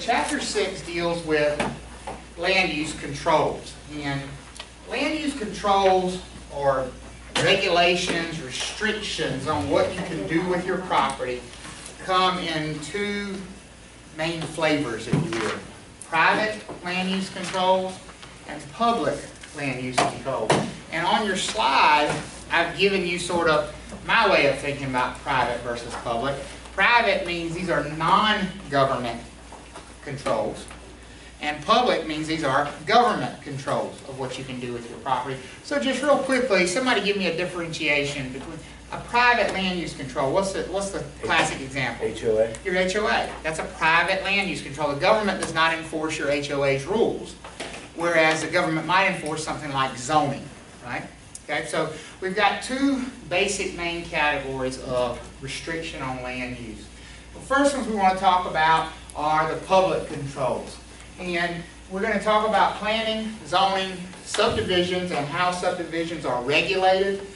Chapter 6 deals with land use controls. And land use controls are regulations, restrictions on what you can do with your property come in two main flavors, if you will. Private land use controls and public land use controls. And on your slide, I've given you sort of my way of thinking about private versus public. Private means these are non-government controls, and public means these are government controls of what you can do with your property. So just real quickly, somebody give me a differentiation between a private land use control. What's the classic example? HOA. Your HOA. That's a private land use control. The government does not enforce your HOA's rules, whereas the government might enforce something like zoning, right? Okay, so we've got two basic main categories of restriction on land use. The first ones we want to talk about are the public controls. And we're going to talk about planning, zoning, subdivisions, and how subdivisions are regulated,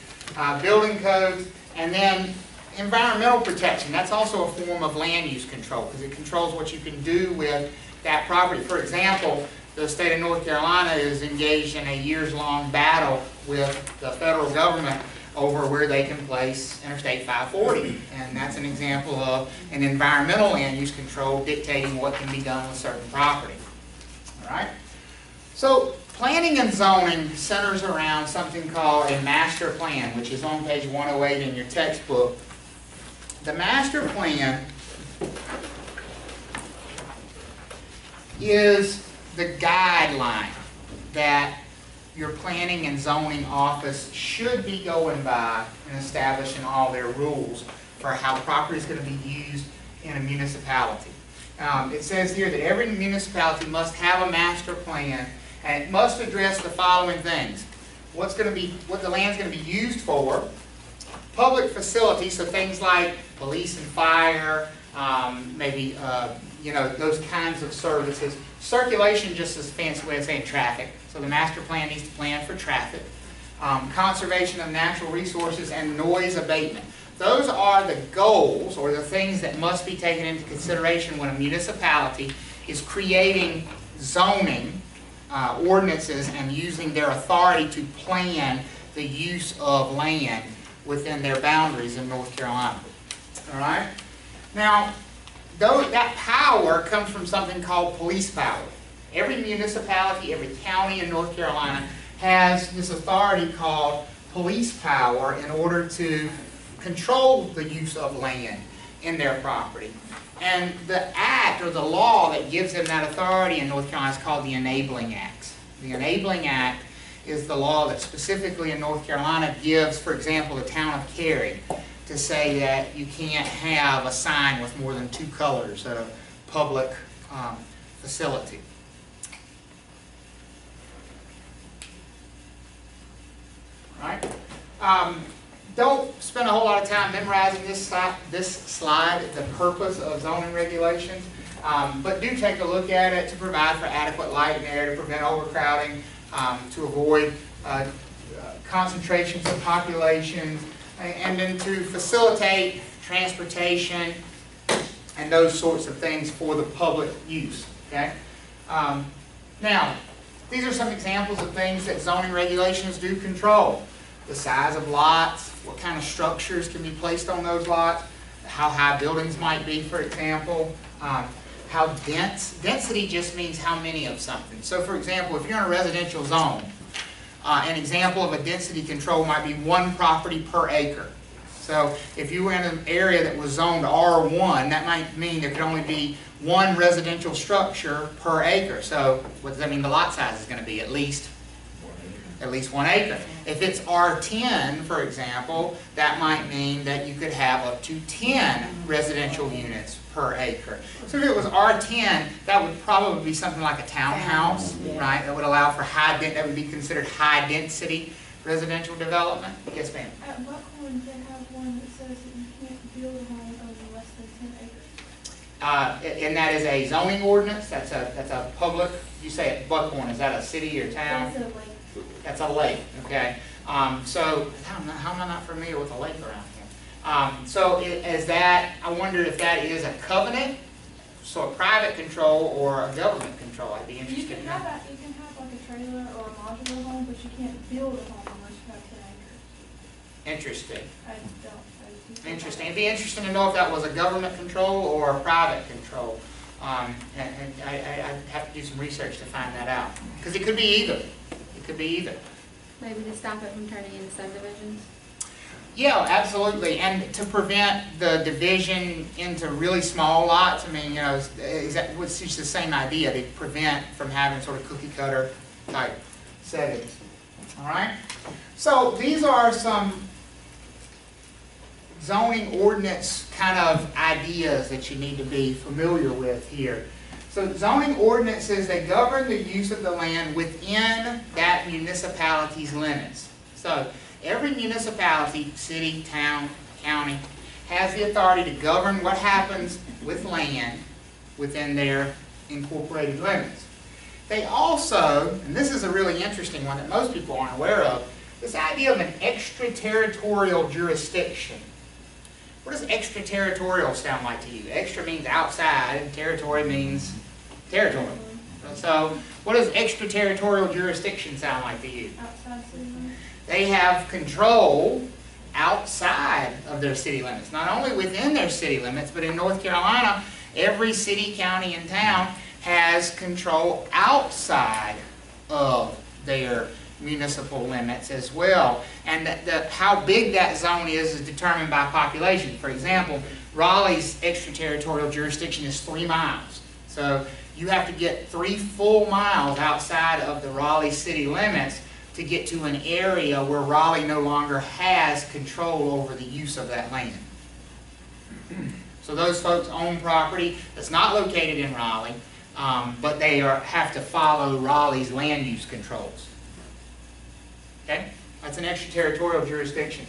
building codes, and then environmental protection. That's also a form of land use control because it controls what you can do with that property. For example, the state of North Carolina is engaged in a years-long battle with the federal government over where they can place Interstate 540. And that's an example of an environmental land use control dictating what can be done with certain property. All right? So planning and zoning centers around something called a master plan, which is on page 108 in your textbook. The master plan is the guideline that your planning and zoning office should be going by and establishing all their rules for how property is going to be used in a municipality. It says here that every municipality must have a master plan, and it must address the following things: what the land's going to be used for, public facilities, so things like police and fire, maybe those kinds of services. Circulation, just as a fancy way of saying traffic. So the master plan needs to plan for traffic. Conservation of natural resources and noise abatement. Those are the goals or the things that must be taken into consideration when a municipality is creating zoning ordinances and using their authority to plan the use of land within their boundaries in North Carolina. All right? Now, that power comes from something called police power. Every municipality, every county in North Carolina has this authority called police power in order to control the use of land in their property. And the act or the law that gives them that authority in North Carolina is called the Enabling Acts. The Enabling Act is the law that specifically in North Carolina gives, for example, the town of Cary to say that you can't have a sign with more than 2 colors at a public facility. All right? Don't spend a whole lot of time memorizing this slide, the purpose of zoning regulations, but do take a look at it to provide for adequate light and air, to prevent overcrowding, to avoid concentrations of populations, and then to facilitate transportation and those sorts of things for the public use. Okay? Now, these are some examples of things that zoning regulations do control. The size of lots, what kind of structures can be placed on those lots, how high buildings might be, for example, how dense. Density just means how many of something. So, for example, if you're in a residential zone, an example of a density control might be 1 property per acre. So if you were in an area that was zoned R1, that might mean there could only be 1 residential structure per acre. So what does that mean the lot size is going to be? At least 1 acre. If it's R10, for example, that might mean that you could have up to 10 residential units per acre. So if it was R10, that would probably be something like a townhouse, right? That would allow for that would be considered high density residential development. Yes, ma'am. At what point do you have one that says that you can't build a home over less than 10 acres? And that is a zoning ordinance. That's a public. You say at Buckhorn. Is that a city or town? That's a lake. That's a lake. Okay. So how am I not familiar with a lake around here? So I wondered if that is a covenant so a private control or a government control? I'd be You interested can in have that. you can have like a trailer or a modular home, but you can't build a home unless you have 10 acres. Interesting. I don't. Interesting. It'd be interesting to know if that was a government control or a private control. And I'd have to do some research to find that out. Because it could be either. It could be either. Maybe to stop it from turning into subdivisions? Yeah, absolutely. And to prevent the division into really small lots, I mean, you know, it's just the same idea, to prevent from having sort of cookie cutter type settings. All right? So these are some zoning ordinance kind of ideas that you need to be familiar with here. So zoning ordinances, they govern the use of the land within that municipality's limits. So every municipality, city, town, county, has the authority to govern what happens with land within their incorporated limits. They also, and this is a really interesting one that most people aren't aware of, this idea of an extraterritorial jurisdiction. What does extraterritorial sound like to you? Extra means outside, and territory means territory. So, what does extraterritorial jurisdiction sound like to you? Outside city limits. They have control outside of their city limits. Not only within their city limits, but in North Carolina, every city, county, and town has control outside of their municipal limits as well. And how big that zone is determined by population. For example, Raleigh's extraterritorial jurisdiction is 3 miles. So you have to get 3 full miles outside of the Raleigh city limits to get to an area where Raleigh no longer has control over the use of that land. So those folks own property that's not located in Raleigh, but they have to follow Raleigh's land use controls. Okay? That's an extraterritorial jurisdiction.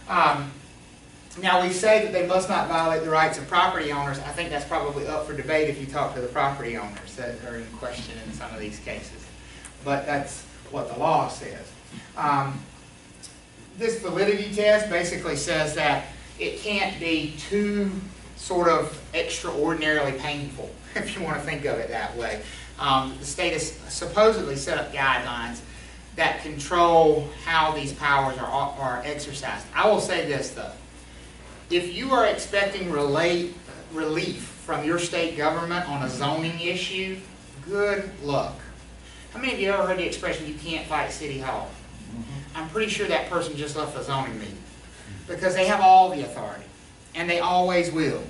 Now we say that they must not violate the rights of property owners. I think that's probably up for debate if you talk to the property owners that are in question in some of these cases. But that's what the law says. This validity test basically says that it can't be too sort of extraordinarily painful, if you want to think of it that way. The state has supposedly set up guidelines that control how these powers are exercised. I will say this though. If you are expecting relief from your state government on a zoning issue, good luck. How many of you ever heard the expression, you can't fight City Hall? I'm pretty sure that person just left a zoning meeting. Because they have all the authority. And they always will.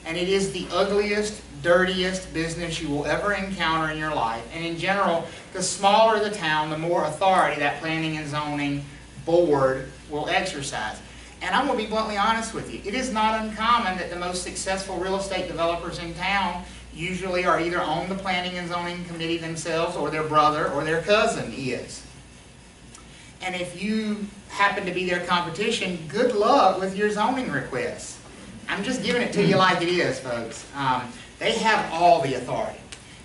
And it is the ugliest, dirtiest business you will ever encounter in your life. And in general, the smaller the town, the more authority that planning and zoning board will exercise. And I'm going to be bluntly honest with you. It is not uncommon that the most successful real estate developers in town usually are either on the planning and zoning committee themselves, or their brother or their cousin is. And if you happen to be their competition, good luck with your zoning requests. I'm just giving it to you like it is, folks. They have all the authority.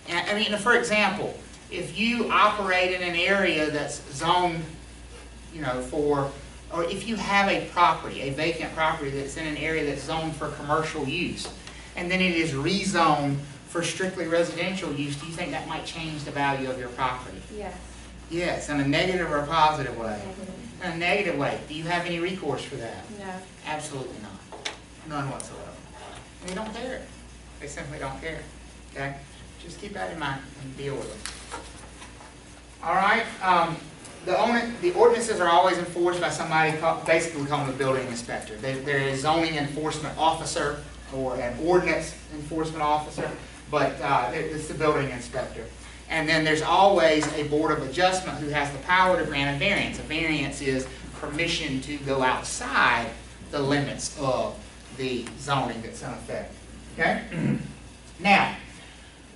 And, I mean, for example, if you operate in an area that's zoned, you know, or if you have a property, a vacant property that's in an area that's zoned for commercial use, and then it is rezoned for strictly residential use, do you think that might change the value of your property? Yes. Yes, in a negative or a positive way? Negative. In a negative way. Do you have any recourse for that? No. Absolutely not. None whatsoever. And they don't care. They simply don't care. Okay? Just keep that in mind and deal with it. All right? The ordinances are always enforced by somebody, basically called the building inspector. There is a zoning enforcement officer or an ordinance enforcement officer, but it's the building inspector. And then there's always a board of adjustment who has the power to grant a variance. A variance is permission to go outside the limits of the zoning that's in effect. Okay? Now,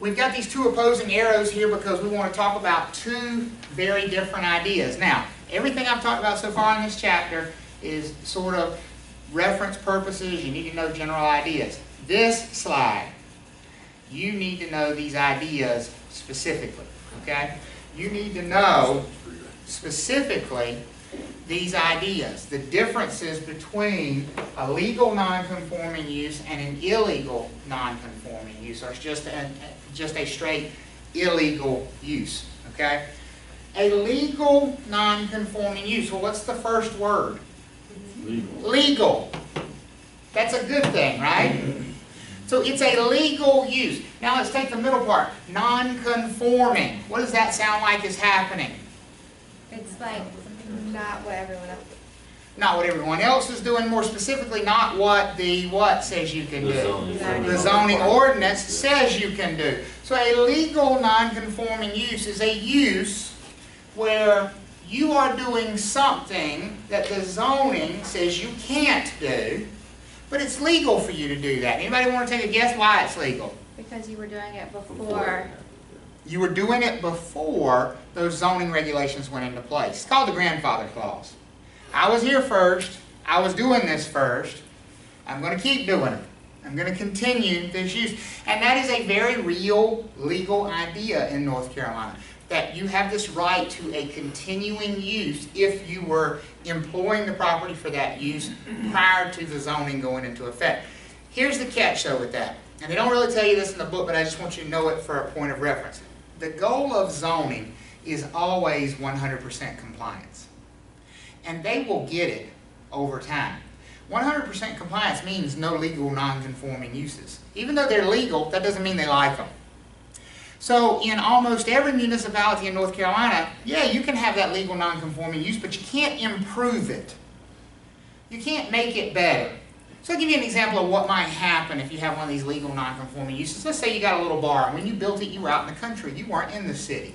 we've got these two opposing arrows here because we want to talk about two very different ideas. Now, everything I've talked about so far in this chapter is sort of reference purposes. You need to know general ideas. This slide, you need to know these ideas specifically. Okay? You need to know specifically these ideas. The differences between a legal non-conforming use and an illegal non-conforming use, or it's just a straight illegal use, okay? A legal non-conforming use, well, what's the first word? Legal. Legal. That's a good thing, right? So it's a legal use. Now let's take the middle part, non-conforming. What does that sound like is happening? It's like not what everyone else. Not what everyone else is doing, more specifically, not what the what says you can do. The zoning ordinance says you can do. So a legal non-conforming use is a use where you are doing something that the zoning says you can't do, but it's legal for you to do that. Anybody want to take a guess why it's legal? Because you were doing it before. You were doing it before those zoning regulations went into place. It's called the grandfather clause. I was here first. I was doing this first. I'm going to keep doing it. I'm going to continue this use. And that is a very real legal idea in North Carolina, that you have this right to a continuing use if you were employing the property for that use prior to the zoning going into effect. Here's the catch though with that. And they don't really tell you this in the book, but I just want you to know it for a point of reference. The goal of zoning is always 100% compliance. And they will get it over time. 100% compliance means no legal non-conforming uses. Even though they're legal, that doesn't mean they like them. So in almost every municipality in North Carolina, yeah, you can have that legal non-conforming use, but you can't improve it. You can't make it better. So I'll give you an example of what might happen if you have one of these legal non-conforming uses. Let's say you got a little bar, and when you built it, you were out in the country. You weren't in the city.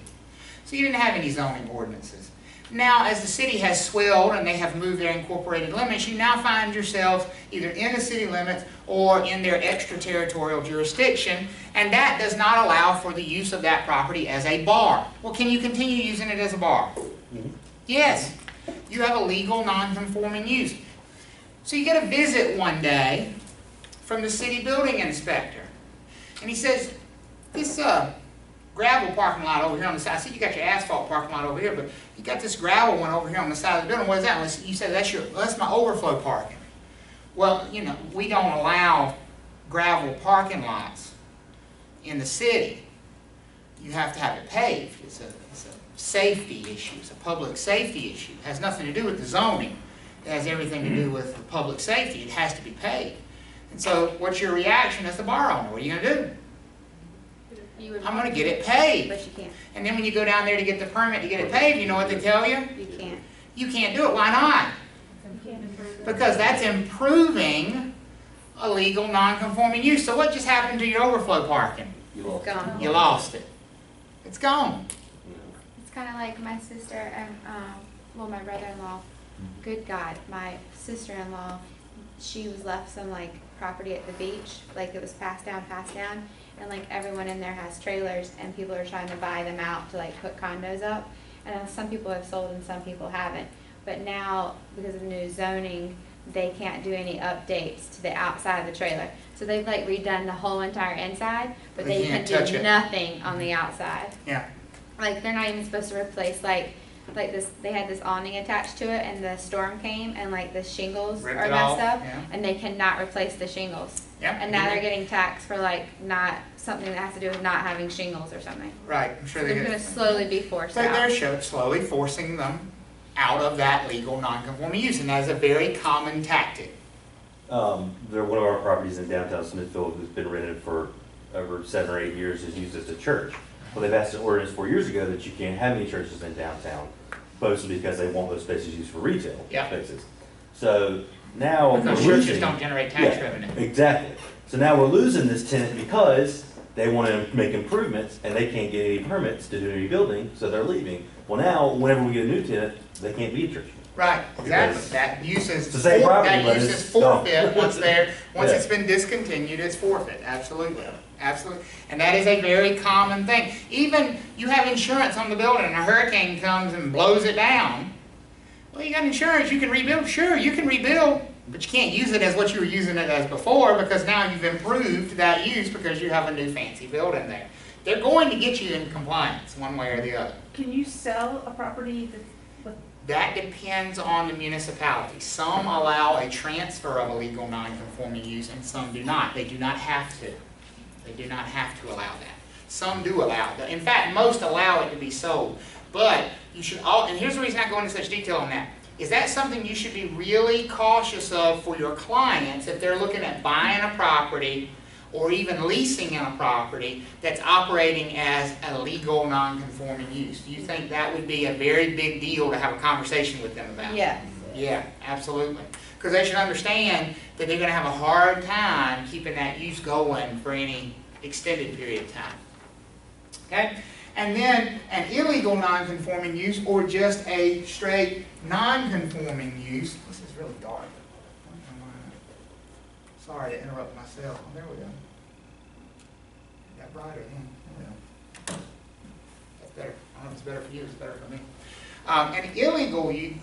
So you didn't have any zoning ordinances. Now, as the city has swelled and they have moved their incorporated limits, you now find yourselves either in the city limits or in their extraterritorial jurisdiction, and that does not allow for the use of that property as a bar. Well, can you continue using it as a bar? Yes. You have a legal non-conforming use. So you get a visit one day from the city building inspector, and he says, this gravel parking lot over here on the side. I see you got your asphalt parking lot over here, but you got this gravel one over here on the side of the building. What is that? Well, you said that's my overflow parking. Well, you know, we don't allow gravel parking lots in the city. You have to have it paved. It's a safety issue. It's a public safety issue. It has nothing to do with the zoning. It has everything to do with the public safety. It has to be paved. And so, what's your reaction as the bar owner? What are you going to do? I'm going to get it paved. But you can't. And then when you go down there to get the permit to get it paved, you know what they tell you? You can't. You can't do it. Why not? Because that's improving a legal non-conforming use. So what just happened to your overflow parking? It's gone. You lost it. It's gone. It's kind of like my sister and, well, my brother-in-law. Good God, my sister-in-law, she was left some, like, property at the beach. Like, it was passed down. And, like, everyone in there has trailers, and people are trying to buy them out to, like, put condos up. And some people have sold and some people haven't. But now, because of the new zoning, they can't do any updates to the outside of the trailer. So they've, like, redone the whole entire inside, but they can do nothing on the outside. Yeah. Like, they're not even supposed to replace, like this, they had this awning attached to it, and the storm came, and, like, the shingles Ripped are it messed off, up, yeah. and they cannot replace the shingles. Yep. And now they're getting taxed for, like, not, something that has to do with not having shingles or something. Right. I'm sure So they're going to slowly be forced So out. they're slowly forcing them out of that legal non-conforming use, and that is a very common tactic. One of our properties in downtown Smithfield has been rented for over 7 or 8 years, is used as a church. Well, they've passed an ordinance 4 years ago that you can't have any churches in downtown, mostly because they want those spaces used for retail spaces. So now because churches don't generate tax revenue. Exactly. So now we're losing this tenant because they want to make improvements and they can't get any permits to do any building, so they're leaving. Well, now whenever we get a new tenant, they can't be a church. Right, exactly. Because That use is it's the same property, that but use it's is forfeit once Yeah. it's been discontinued, it's forfeit. Absolutely. Absolutely. And that is a very common thing. Even you have insurance on the building and a hurricane comes and blows it down. Well, you got insurance, you can rebuild. Sure, you can rebuild, but you can't use it as what you were using it as before, because now you've improved that use because you have a new fancy building there. They're going to get you in compliance one way or the other. Can you sell a property that's with That depends on the municipality. Some allow a transfer of a legal non-conforming use and some do not. They do not have to. They do not have to allow that. Some do allow it. In fact, most allow it to be sold. But you should and here's the reason I go into such detail on that. Is that something you should be really cautious of for your clients if they're looking at buying a property or even leasing in a property that's operating as a legal non-conforming use? Do you think that would be a very big deal to have a conversation with them about? Yes. Yeah, absolutely. Because they should understand that they're going to have a hard time keeping that use going for any extended period of time. Okay? And then an illegal non-conforming use or just a straight non-conforming use. This is really dark. Sorry to interrupt myself. Oh, there we go. Got brighter then. There we go. That's better. I don't know if it's better for you, it's better for me. An illegal use.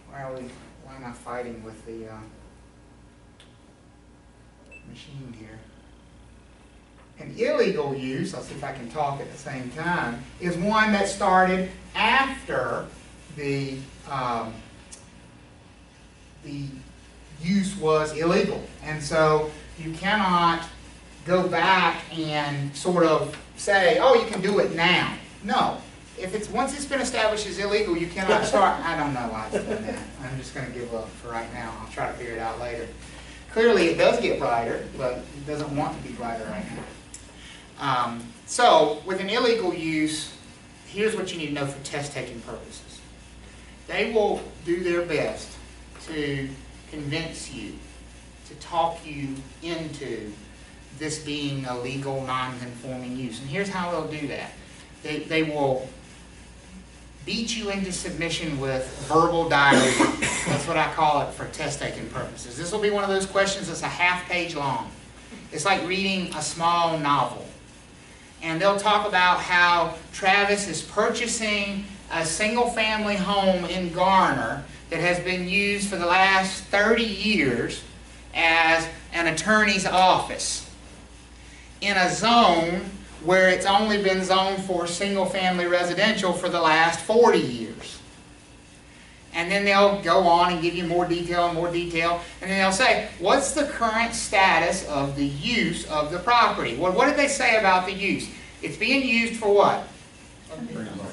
Why am I fighting with the machine here? An illegal use, I'll see if I can talk at the same time, is one that started after the use was illegal. And so you cannot go back and sort of say, oh, you can do it now. No. Once it's been established as illegal, you cannot start. I don't know why it's done that. I'm just going to give up for right now. I'll try to figure it out later. Clearly it does get brighter, but it doesn't want to be brighter right now. So with an illegal use, here's what you need to know for test-taking purposes. They will do their best to convince you, to talk you into this being a legal non-conforming use. And here's how they'll do that. They will beat you into submission with verbal diarrhea. That's what I call it for test-taking purposes. This will be one of those questions that's a half-page long. It's like reading a small novel. And they'll talk about how Travis is purchasing a single-family home in Garner that has been used for the last 30 years as an attorney's office in a zone where it's only been zoned for single-family residential for the last 40 years. And then they'll go on and give you more detail and more detail, and then they'll say, what's the current status of the use of the property? Well, what did they say about the use? It's being used for what?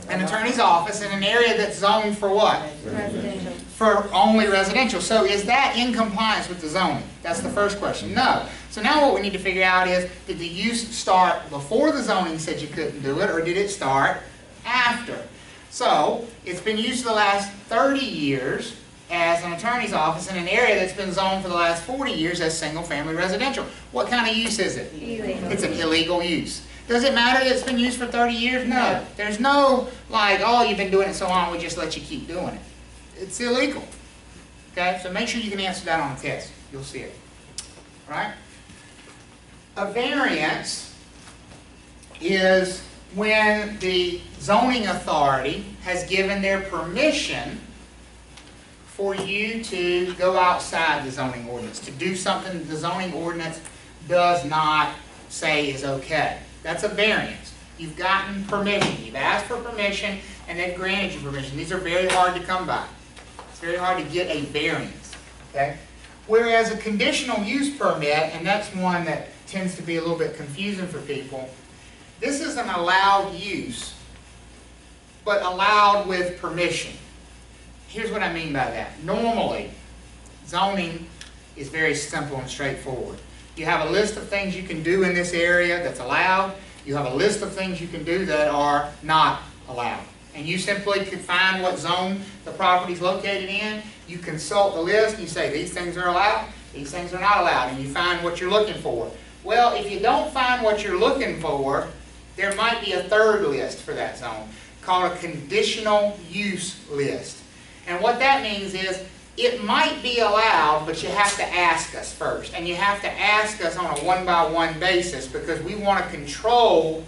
An attorney's office in an area that's zoned for what? Residential. For only residential. So is that in compliance with the zoning? That's the first question. No. So now what we need to figure out is, did the use start before the zoning said you couldn't do it, or did it start after? So it's been used for the last 30 years as an attorney's office in an area that's been zoned for the last 40 years as single-family residential. What kind of use is it? Illegal. It's an illegal use. Does it matter that it's been used for 30 years? No. There's no, like, oh, you've been doing it so long, we just let you keep doing it. It's illegal. Okay? So make sure you can answer that on the test. You'll see it. All right? A variance is when the zoning authority has given their permission for you to go outside the zoning ordinance, to do something that the zoning ordinance does not say is okay. That's a variance. You've gotten permission. You've asked for permission, and they've granted you permission. These are very hard to come by. It's very hard to get a variance. Okay? Whereas a conditional use permit, and that's one that tends to be a little bit confusing for people, this is an allowed use, but allowed with permission. Here's what I mean by that. Normally, zoning is very simple and straightforward. You have a list of things you can do in this area that's allowed. You have a list of things you can do that are not allowed. And you simply can find what zone the property is located in. You consult the list. You say, these things are allowed, these things are not allowed. And you find what you're looking for. Well, if you don't find what you're looking for, there might be a third list for that zone called a conditional use list. And what that means is, it might be allowed, but you have to ask us first. And you have to ask us on a one-by-one basis, because we want to control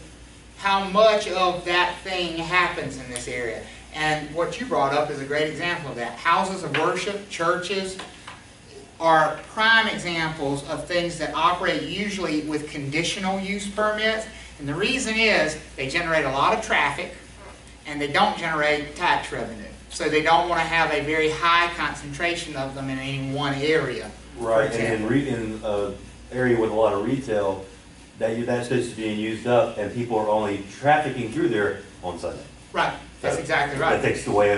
how much of that thing happens in this area. And what you brought up is a great example of that. Houses of worship, churches, are prime examples of things that operate usually with conditional use permits. And the reason is, they generate a lot of traffic, and they don't generate tax revenue. So they don't want to have a very high concentration of them in any one area. Right, and in area with a lot of retail, that's supposed to be used up, and people are only trafficking through there on Sunday. Right, that's exactly right. That takes away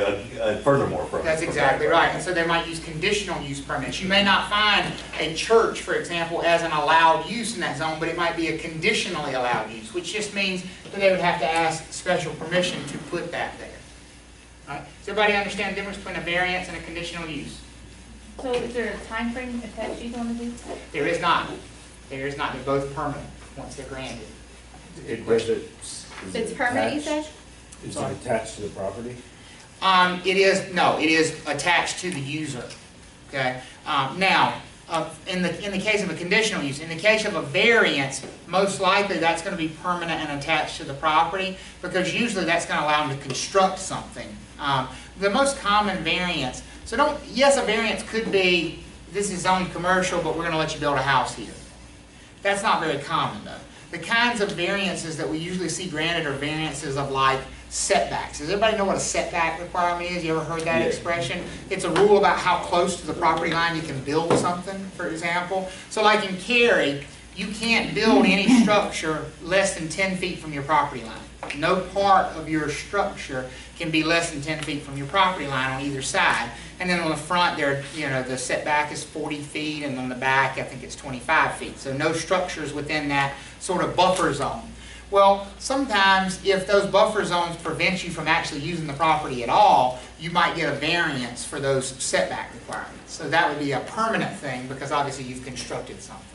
furthermore from. That's exactly right. And so they might use conditional use permits. You may not find a church, for example, as an allowed use in that zone, but it might be a conditionally allowed use, which just means that they would have to ask special permission to put that there. All right? Does everybody understand the difference between a variance and a conditional use? So is there a time frame attached you want to do? There is not. There is not. They're both permanent once they're granted. It's permanent, you said? Is it attached to the property? It is attached to the user. Okay. Now, in the case of a conditional use, in the case of a variance, most likely that's going to be permanent and attached to the property, because usually that's going to allow them to construct something. The most common variance. So yes, a variance could be, this is zoned commercial, but we're going to let you build a house here. That's not very common though. The kinds of variances that we usually see granted are variances of like setbacks. Does everybody know what a setback requirement is? You ever heard that expression? It's a rule about how close to the property line you can build something, for example. So like in Cary, you can't build any structure less than 10 feet from your property line. No part of your structure can be less than 10 feet from your property line on either side. And then on the front, the setback is 40 feet, and on the back, I think it's 25 feet. So no structures within that sort of buffer zone. Well, sometimes if those buffer zones prevent you from actually using the property at all, you might get a variance for those setback requirements. So that would be a permanent thing, because obviously you've constructed something.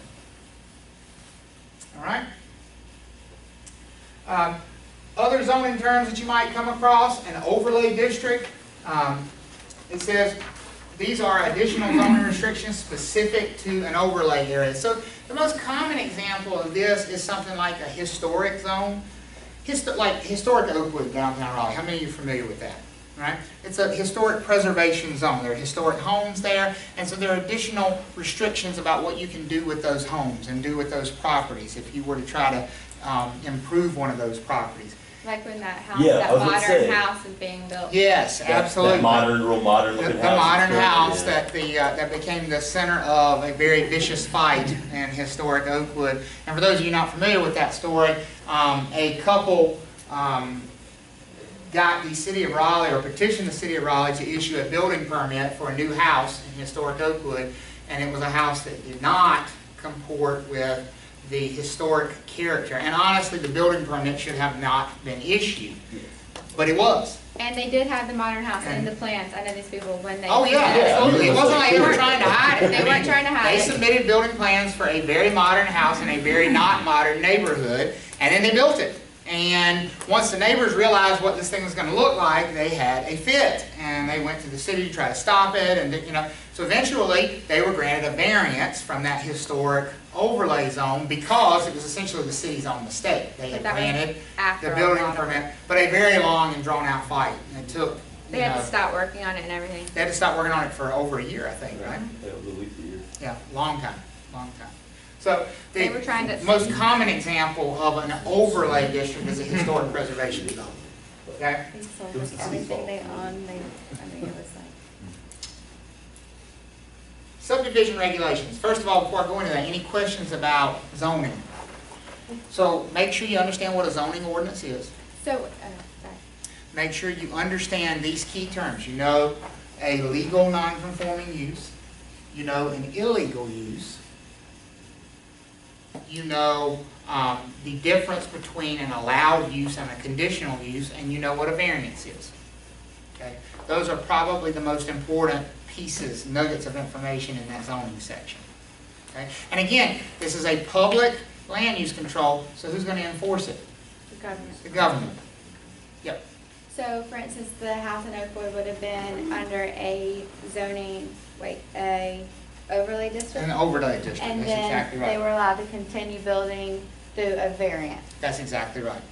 All right? Other zoning terms that you might come across, an overlay district. It says these are additional zoning restrictions specific to an overlay area. So the most common example of this is something like a historic zone, like historic Oakwood, downtown Raleigh. How many of you are familiar with that? Right? It's a historic preservation zone. There are historic homes there, and so there are additional restrictions about what you can do with those homes and do with those properties if you were to try to improve one of those properties. Like when that house, Yeah, that modern house is being built. Yes, absolutely. That real modern looking house. The modern house that that became the center of a very vicious fight in historic Oakwood. And for those of you not familiar with that story, a couple got the city of Raleigh, or petitioned the city of Raleigh to issue a building permit for a new house in historic Oakwood, and it was a house that did not comport with the historic character. And honestly, the building permit should have not been issued, but it was. And they did have the modern house in the plans. I know these people when they. Oh yeah, absolutely. It wasn't like they were trying to hide it. They weren't trying to hide it. They submitted building plans for a very modern house in a very not modern neighborhood, and then they built it. And once the neighbors realized what this thing was going to look like, they had a fit, and they went to the city to try to stop it. And so eventually they were granted a variance from that historic overlay zone, because it was essentially the city's own mistake. They had granted the building permit, but a very long and drawn out fight. And it took. They had to stop working on it and everything. They had to stop working on it for over a year, I think, right? Yeah, at least a year. Yeah, long time. So they were trying to. Most common example of an overlay district is a historic preservation zone. Okay. They sold us everything they owned. It was like. Subdivision regulations. First of all, before I go into that, any questions about zoning? So make sure you understand what a zoning ordinance is. So, sorry. Make sure you understand these key terms. You know a legal non-conforming use. You know an illegal use. You know the difference between an allowed use and a conditional use, and you know what a variance is. Okay? Those are probably the most important pieces, nuggets of information in that zoning section. Okay? And again, this is a public land use control, so who's going to enforce it? The government. The government. Yep. So, for instance, the house in Oakwood would have been under a zoning, a overlay district? An overlay district, and that's exactly right. They were allowed to continue building through a variance. That's exactly right.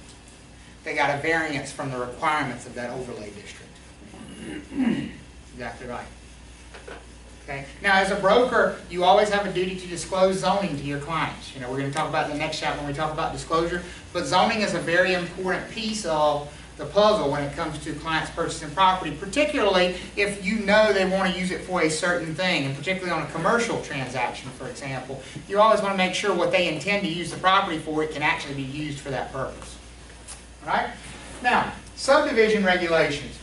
They got a variance from the requirements of that overlay district. Okay. Exactly right. Okay. Now, as a broker, you always have a duty to disclose zoning to your clients. We're going to talk about in the next chapter when we talk about disclosure, but zoning is a very important piece of the puzzle when it comes to clients purchasing property, particularly if you know they want to use it for a certain thing, and particularly on a commercial transaction, for example. You always want to make sure what they intend to use the property for, it can actually be used for that purpose. All right? Now, subdivision regulations.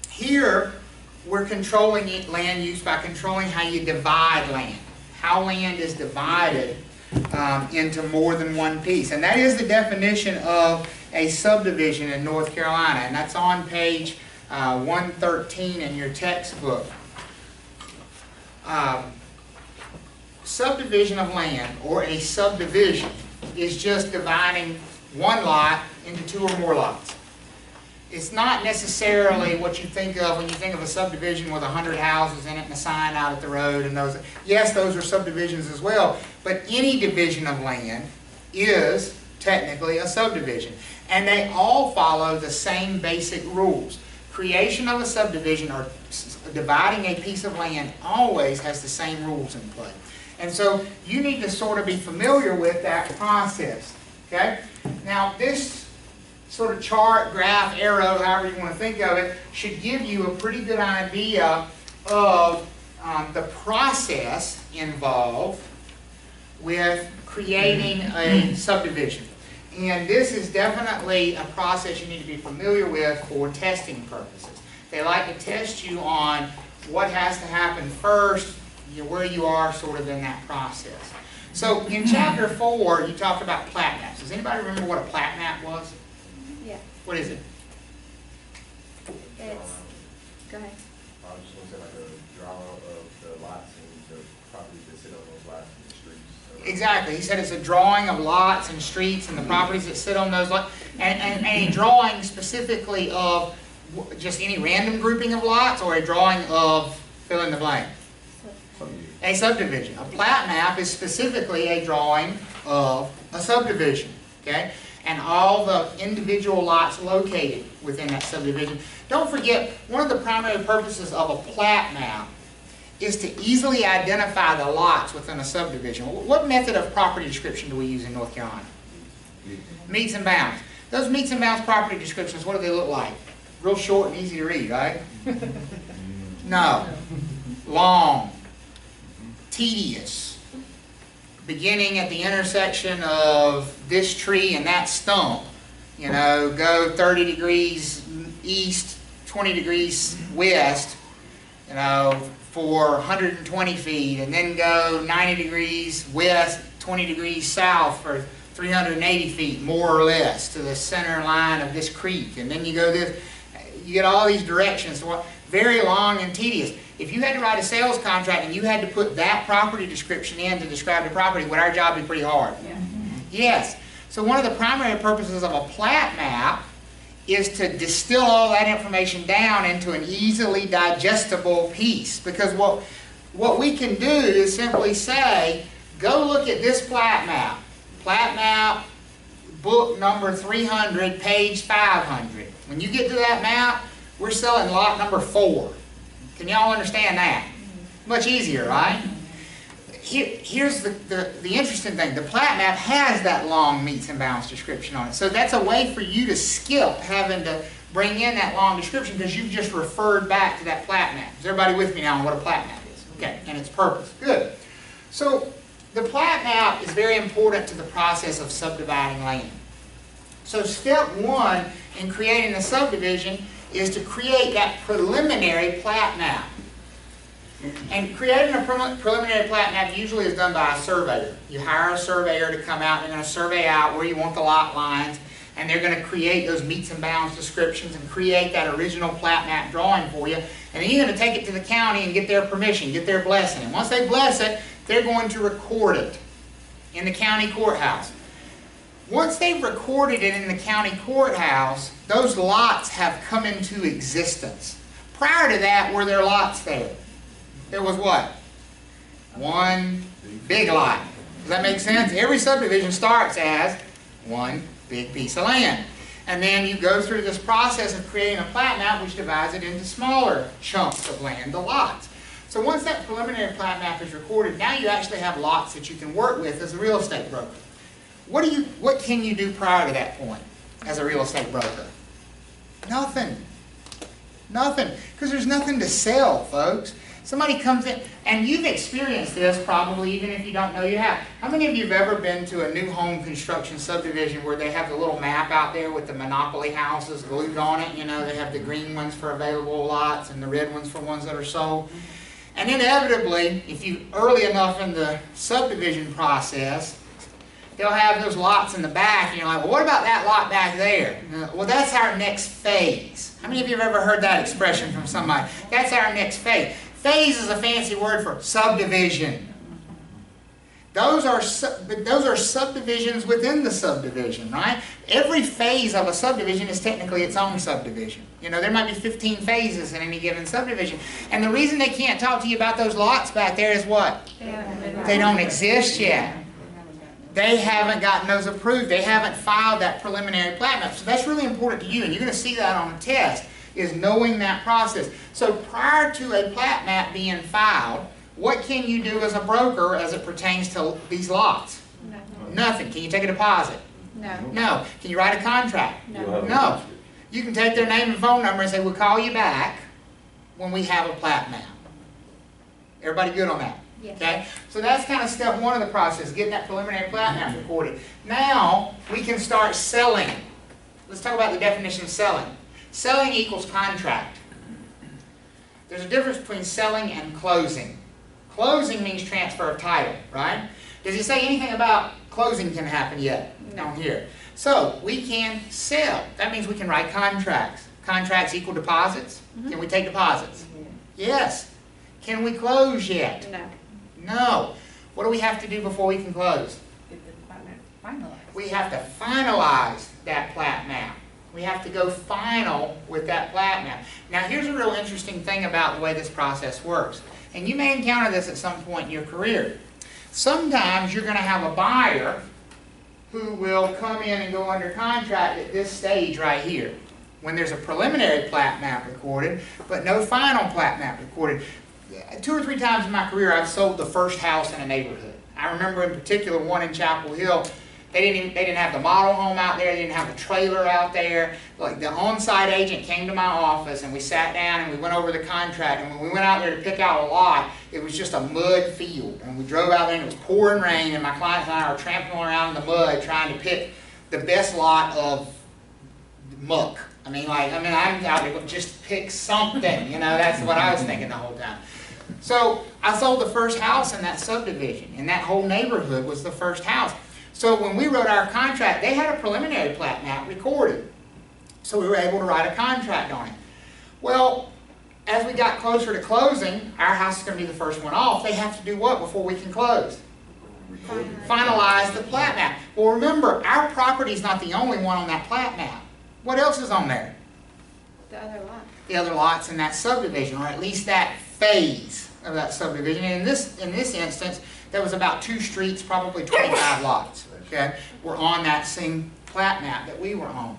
Here, we're controlling land use by controlling how you divide land, how land is divided into more than one piece. And that is the definition of a subdivision in North Carolina, and that's on page 113 in your textbook. Subdivision of land, or a subdivision, is just dividing one lot into two or more lots. It's not necessarily what you think of when you think of a subdivision with 100 houses in it and a sign out at the road and those. Yes, those are subdivisions as well, but any division of land is technically a subdivision. And they all follow the same basic rules. Creation of a subdivision or dividing a piece of land always has the same rules in play. And so you need to sort of be familiar with that process. Okay? Now this sort of chart, graph, arrow, however you want to think of it, should give you a pretty good idea of the process involved with creating a subdivision. And this is definitely a process you need to be familiar with for testing purposes. They like to test you on what has to happen first, where you are sort of in that process. So in Chapter 4, you talked about plat maps. Does anybody remember what a plat map was? Yeah. What is it? It's, go ahead. I was just going to say like a drawing of the lots and the properties that sit on those lots and the streets. Exactly. He said it's a drawing of lots and streets and the properties that sit on those lots, and a drawing specifically of just any random grouping of lots, or a drawing of fill in the blank. A subdivision. A plat map is specifically a drawing of a subdivision. Okay? And all the individual lots located within that subdivision. Don't forget, one of the primary purposes of a plat map is to easily identify the lots within a subdivision. What method of property description do we use in North Carolina? Meets and bounds. Those meets and bounds property descriptions, what do they look like? Real short and easy to read, right? No. Long. Tedious. Beginning at the intersection of this tree and that stump, you know, go 30 degrees east, 20 degrees west, you know, for 120 feet, and then go 90 degrees west, 20 degrees south for 380 feet, more or less, to the center line of this creek. And then you go this, you get all these directions. Very long and tedious. If you had to write a sales contract and you had to put that property description in to describe the property, would our job be pretty hard? Yeah. Yes. So one of the primary purposes of a plat map is to distill all that information down into an easily digestible piece. Because what we can do is simply say, go look at this plat map. Plat map, book number 300, page 500. When you get to that map, we're selling lot number 4. Can y'all understand that? Much easier, right? Here's the interesting thing. The plat map has that long meets and bounds description on it. So that's a way for you to skip having to bring in that long description because you've just referred back to that plat map. Is everybody with me now on what a plat map is? Okay, and its purpose. Good. So the plat map is very important to the process of subdividing land. So step 1 in creating a subdivision is to create that preliminary plat map. And creating a preliminary plat map usually is done by a surveyor. You hire a surveyor to come out, they're going to survey out where you want the lot lines, and they're going to create those meets and bounds descriptions and create that original plat map drawing for you. And then you're going to take it to the county and get their permission, get their blessing. And once they bless it, they're going to record it in the county courthouse. Once they've recorded it in the county courthouse, those lots have come into existence. Prior to that, were there lots there? There was what? One big lot. Does that make sense? Every subdivision starts as one big piece of land. And then you go through this process of creating a plat map which divides it into smaller chunks of land, the lots. So once that preliminary plat map is recorded, now you actually have lots that you can work with as a real estate broker. What can you do prior to that point as a real estate broker? Nothing. Nothing. Because there's nothing to sell, folks. Somebody comes in, and you've experienced this probably, even if you don't know you have. How many of you have ever been to a new home construction subdivision where they have the little map out there with the monopoly houses glued on it? You know, they have the green ones for available lots and the red ones for ones that are sold. And inevitably, if you early enough in the subdivision process, they'll have those lots in the back, and you're like, well, what about that lot back there? Well, that's our next phase. How many of you have ever heard that expression from somebody? That's our next phase. Phase is a fancy word for subdivision. Those are subdivisions within the subdivision, right? Every phase of a subdivision is technically its own subdivision. You know, there might be 15 phases in any given subdivision. And the reason they can't talk to you about those lots back there is what? They don't exist yet. They haven't gotten those approved. They haven't filed that preliminary plat map. So that's really important to you, and you're going to see that on the test, is knowing that process. So prior to a plat map being filed, what can you do as a broker as it pertains to these lots? Nothing. Can you take a deposit? No. No. Can you write a contract? No. No. You can take their name and phone number and say, we'll call you back when we have a plat map. Everybody good on that? Yes. Okay? So that's kind of step one of the process, getting that preliminary plat map recorded. Now, we can start selling. Let's talk about the definition of selling. Selling equals contract. There's a difference between selling and closing. Closing means transfer of title, right? Does it say anything about closing can happen yet? No. Down here. So, we can sell. That means we can write contracts. Contracts equal deposits. Can we take deposits? Yes. Can we close yet? No. No. What do we have to do before we can close? Get the plat map finalized. We have to finalize that plat map. We have to go final with that plat map. Now here's a real interesting thing about the way this process works. And you may encounter this at some point in your career. Sometimes you're going to have a buyer who will come in and go under contract at this stage right here, when there's a preliminary plat map recorded, but no final plat map recorded. 2 or 3 times in my career I've sold the first house in a neighborhood. I remember in particular one in Chapel Hill. They didn't have the model home out there, they didn't have the trailer out there. Like, the on-site agent came to my office and we sat down and we went over the contract, and when we went out there to pick out a lot, it was just a mud field. And we drove out there and it was pouring rain, and my clients and I were tramping around in the mud trying to pick the best lot of muck. I'm out there, just pick something, you know, that's what I was thinking the whole time. So I sold the first house in that subdivision, and that whole neighborhood was the first house. So when we wrote our contract, they had a preliminary plat map recorded. So we were able to write a contract on it. Well, as we got closer to closing, our house is going to be the first one off. They have to do what before we can close? Finalize the plat map. Well, remember, our property is not the only one on that plat map. What else is on there? The other lot. The other lots in that subdivision, or at least that phase of that subdivision. And in this instance, there was about 2 streets, probably 25 lots, okay, were on that same plat map that we were on.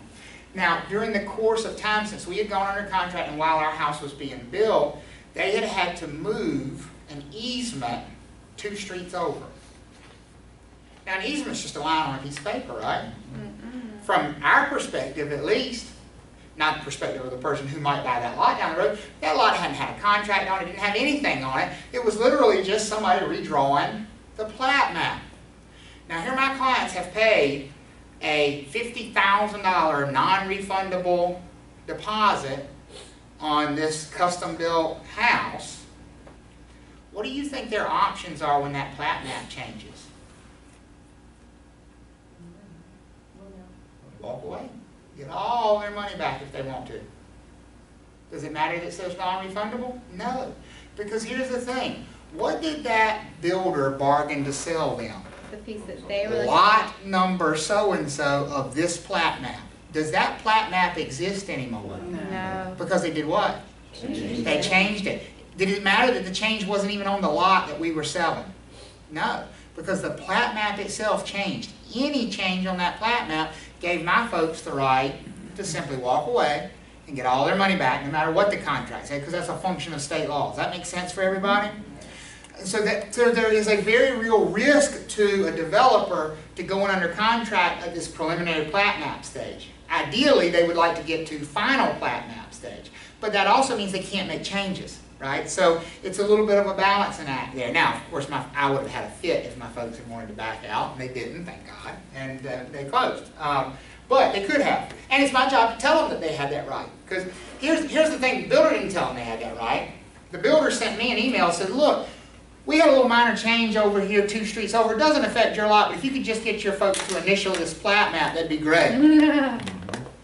Now, during the course of time since we had gone under contract and while our house was being built, they had to move an easement 2 streets over. Now, an easement's just a line on a piece of paper, right? From our perspective, at least, not the perspective of the person who might buy that lot down the road, that lot hadn't had a contract on it, didn't have anything on it. It was literally just somebody redrawing the plat map. Now, here my clients have paid a $50,000 non-refundable deposit on this custom-built house. What do you think their options are when that plat map changes? Walk away. Get all their money back if they want to. Does it matter that it says non-refundable? No. Because here's the thing. What did that builder bargain to sell them? The piece that they were Lot number so-and-so of this plat map. Does that plat map exist anymore? No. Because they did what? They changed it. Did it matter that the change wasn't even on the lot that we were selling? No. Because the plat map itself changed. Any change on that plat map gave my folks the right to simply walk away and get all their money back, no matter what the contract said, because that's a function of state law. Does that make sense for everybody? So there is a very real risk to a developer to going under contract at this preliminary plat map stage. Ideally, they would like to get to final plat map stage, but that also means they can't make changes, right? So it's a little bit of a balancing act there. Now, of course, I would have had a fit if my folks had wanted to back out, and they didn't, thank God, and they closed. But they could have. And it's my job to tell them that they had that right. Because here's the thing, the builder didn't tell them they had that right. The builder sent me an email and said, look, we had a little minor change over here 2 streets over. It doesn't affect your lot, but if you could just get your folks to initial this plat map, that'd be great.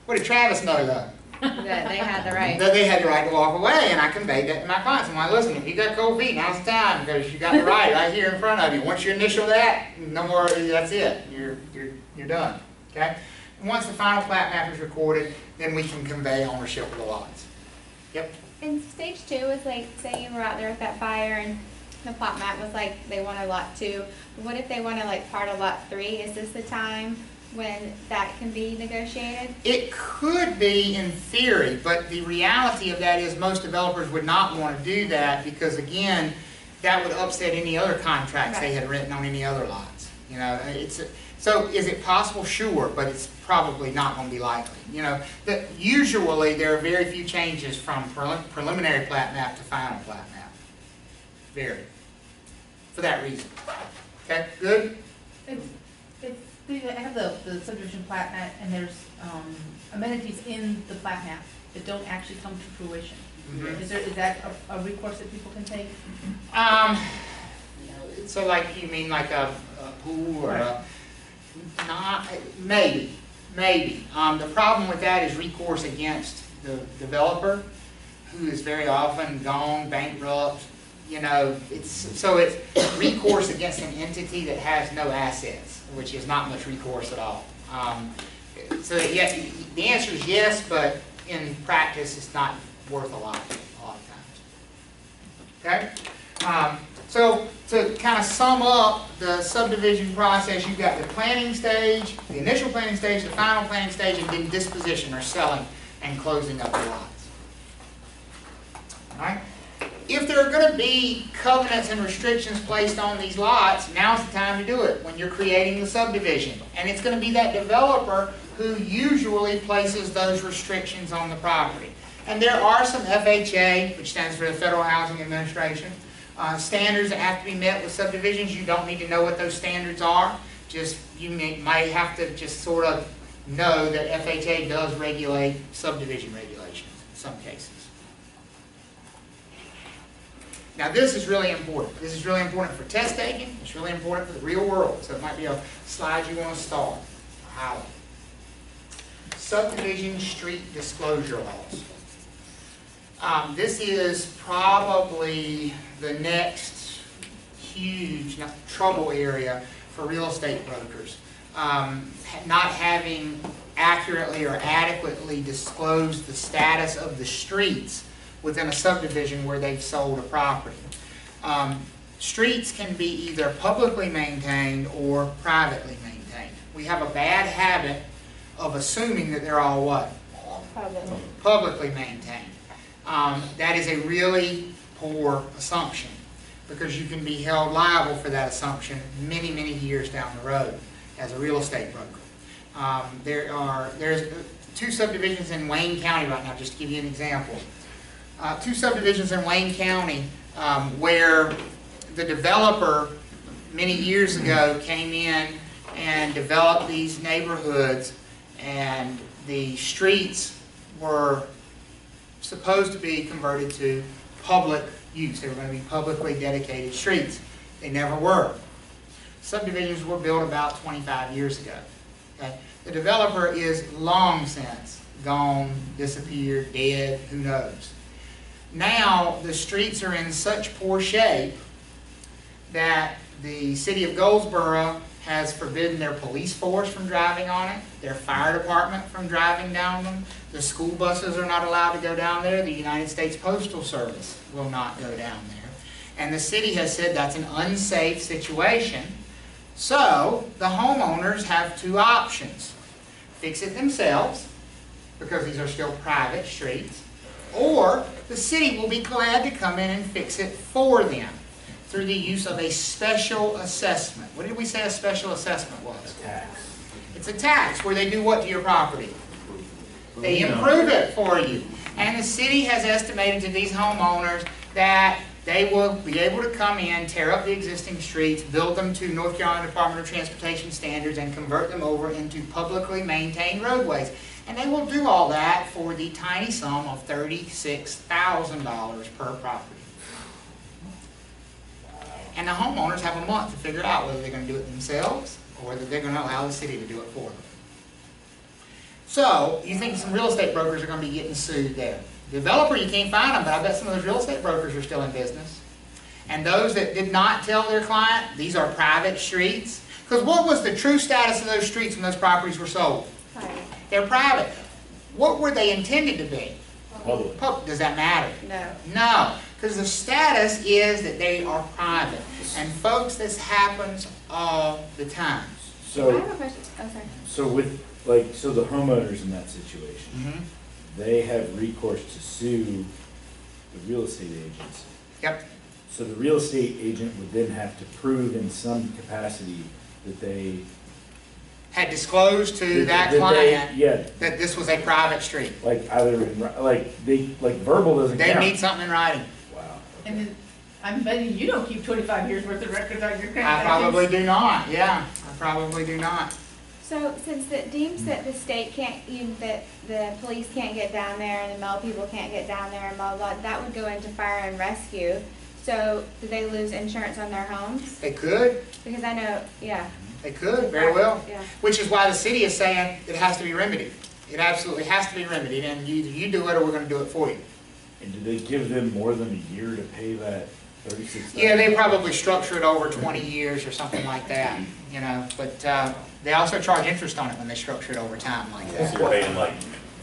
What did Travis know though? That they had the right. That they had the right to walk away, and I conveyed that to my clients. I'm like, listen, if you got cold feet, now's the time, because you got the right here in front of you. Once you initial that, no more, that's it. You're done, okay? Once the final plat map is recorded, then we can convey ownership of the lots. Yep. And stage 2 is like, say you were out there with that fire and the plat map was like, they wanted lot 2. What if they wanted like part of lot 3? Is this the time when that can be negotiated? It could be in theory, but the reality of that is most developers would not want to do that because, again, that would upset any other contracts they had written on any other lots. You know, so is it possible? Sure, but it's probably not going to be likely. You know, usually there are very few changes from preliminary plat map to final plat map. Very. For that reason. Okay, good? I have the subdivision plat map, and there's amenities in the plat map that don't actually come to fruition. Mm-hmm. Is that a recourse that people can take? So like, you mean like a pool or a, not, maybe. The problem with that is recourse against the developer, who is very often gone, bankrupt. You know, it's recourse against an entity that has no assets, which is not much recourse at all. So yeah, the answer is yes, but in practice, it's not worth a lot of times. Okay? So to kind of sum up the subdivision process, you've got the planning stage, the initial planning stage, the final planning stage, and then disposition or selling and closing up the lots. All right? If there are going to be covenants and restrictions placed on these lots, now's the time to do it, when you're creating the subdivision. And it's going to be that developer who usually places those restrictions on the property. And there are some FHA, which stands for the Federal Housing Administration, standards that have to be met with subdivisions. You don't need to know what those standards are. Just, you might have to just sort of know that FHA does regulate subdivision regulations in some cases. Now this is really important. This is really important for test taking. It's really important for the real world. So it might be a slide you want to start or highlight. Subdivision street disclosure laws. This is probably the next huge trouble area for real estate brokers. Not having accurately or adequately disclosed the status of the streets within a subdivision where they've sold a property. Streets can be either publicly maintained or privately maintained. We have a bad habit of assuming that they're all what? Publicly maintained. That is a really poor assumption because you can be held liable for that assumption many, many years down the road as a real estate broker. There's 2 subdivisions in Wayne County right now, just to give you an example. 2 subdivisions in Wayne County where the developer many years ago came in and developed these neighborhoods, and the streets were supposed to be converted to public use. They were going to be publicly dedicated streets. They never were. Subdivisions were built about 25 years ago. Okay? The developer is long since gone, disappeared, dead, who knows. Now the streets are in such poor shape that the city of Goldsboro has forbidden their police force from driving on it, their fire department from driving down them, the school buses are not allowed to go down there, the United States Postal Service will not go down there. And the city has said that's an unsafe situation. So the homeowners have 2 options. Fix it themselves, because these are still private streets, or the city will be glad to come in and fix it for them through the use of a special assessment. What did we say a special assessment was? Tax. It's a tax where they do what to your property? They improve it for you. And the city has estimated to these homeowners that they will be able to come in, tear up the existing streets, build them to North Carolina Department of Transportation standards, and convert them over into publicly maintained roadways. And they will do all that for the tiny sum of $36,000 per property. And the homeowners have a month to figure out whether they're going to do it themselves or whether they're going to allow the city to do it for them. So, you think some real estate brokers are going to be getting sued there. Developer, you can't find them, but I bet some of those real estate brokers are still in business. And those that did not tell their client, these are private streets. Because what was the true status of those streets when those properties were sold? Private. They're private. What were they intended to be? Public. Does that matter? No. No, because the status is that they are private. And folks, this happens all the time. I So, have a question. Oh, sorry. so with, so the homeowners in that situation, they have recourse to sue the real estate agents. Yep. So the real estate agent would then have to prove in some capacity that they. Had disclosed to that they- client Yeah, that this was a private street. like either, like verbal doesn't They count. need something in writing. Wow. And then, I'm betting you don't keep 25 years worth of records on your I transactions. probably do not, yeah, I probably do not. So since it deems that the state can't, even that the police can't get down there and the mail people can't get down there and blah, blah, that would go into fire and rescue. So do they lose insurance on their homes? They could, Because I know, yeah. they could, very well. Yeah. Which is why the city is saying it has to be remedied. It absolutely has to be remedied, and either you do it or we're gonna do it for you. And do they give them more than a year to pay that $36,000? Yeah, they probably structure it over 20 years or something like that, you know, but they also charge interest on it when they structure it over time like that. So you're paying like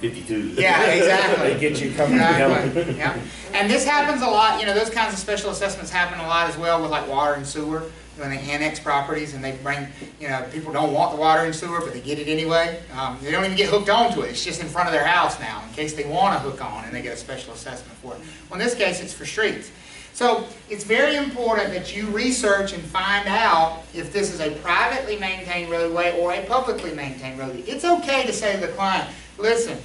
52. Yeah, exactly. They get you coming down. Exactly, yeah. And this happens a lot, you know, those kinds of special assessments happen a lot as well with like water and sewer. When they annex properties and they bring, you know, people don't want the water and sewer, but they get it anyway. They don't even get hooked onto it. It's just in front of their house now in case they want to hook on and they get a special assessment for it. Well, in this case, it's for streets. So it's very important that you research and find out if this is a privately maintained roadway or a publicly maintained roadway. It's okay to say to the client, listen,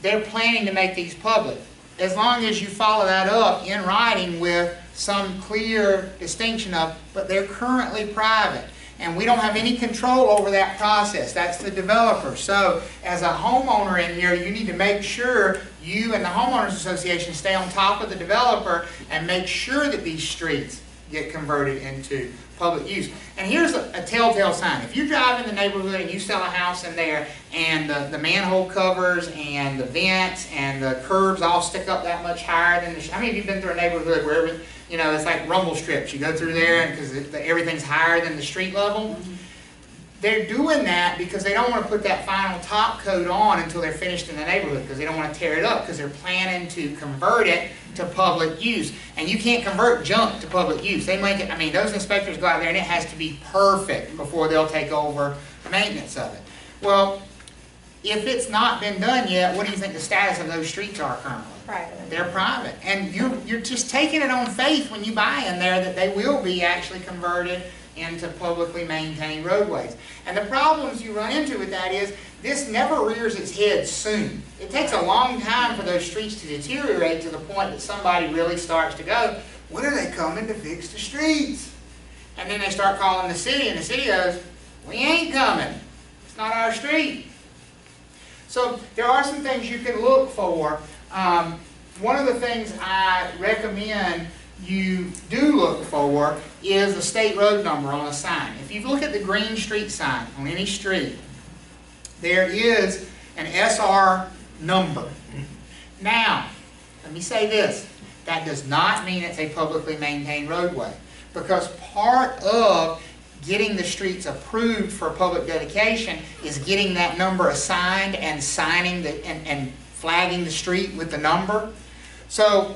they're planning to make these public. As long as you follow that up in writing with some clear distinction of, but they're currently private. And we don't have any control over that process. That's the developer. So as a homeowner in here, you need to make sure you and the homeowners association stay on top of the developer and make sure that these streets get converted into public use. And here's a telltale sign. If you drive in the neighborhood and you sell a house in there and the manhole covers and the vents and the curbs all stick up that much higher than the, how many of you have been through a neighborhood where you know, it's like rumble strips. You go through there because everything's higher than the street level. They're doing that because they don't want to put that final top coat on until they're finished in the neighborhood because they don't want to tear it up because they're planning to convert it to public use. And you can't convert junk to public use. They make it, I mean, those inspectors go out there and it has to be perfect before they'll take over the maintenance of it. Well, if it's not been done yet, what do you think the status of those streets are currently? Private. They're private. And you're just taking it on faith when you buy in there that they will be actually converted into publicly maintained roadways. And the problems you run into with that is this never rears its head soon. It takes a long time for those streets to deteriorate to the point that somebody really starts to go, when are they coming to fix the streets? And then they start calling the city and the city goes, we ain't coming. It's not our street. So there are some things you can look for. One of the things I recommend you do look for is a state road number on a sign. If you look at the Green Street sign on any street, there is an SR number. Now, let me say this. That does not mean it's a publicly maintained roadway, because part of getting the streets approved for public dedication is getting that number assigned and signing and flagging the street with the number. So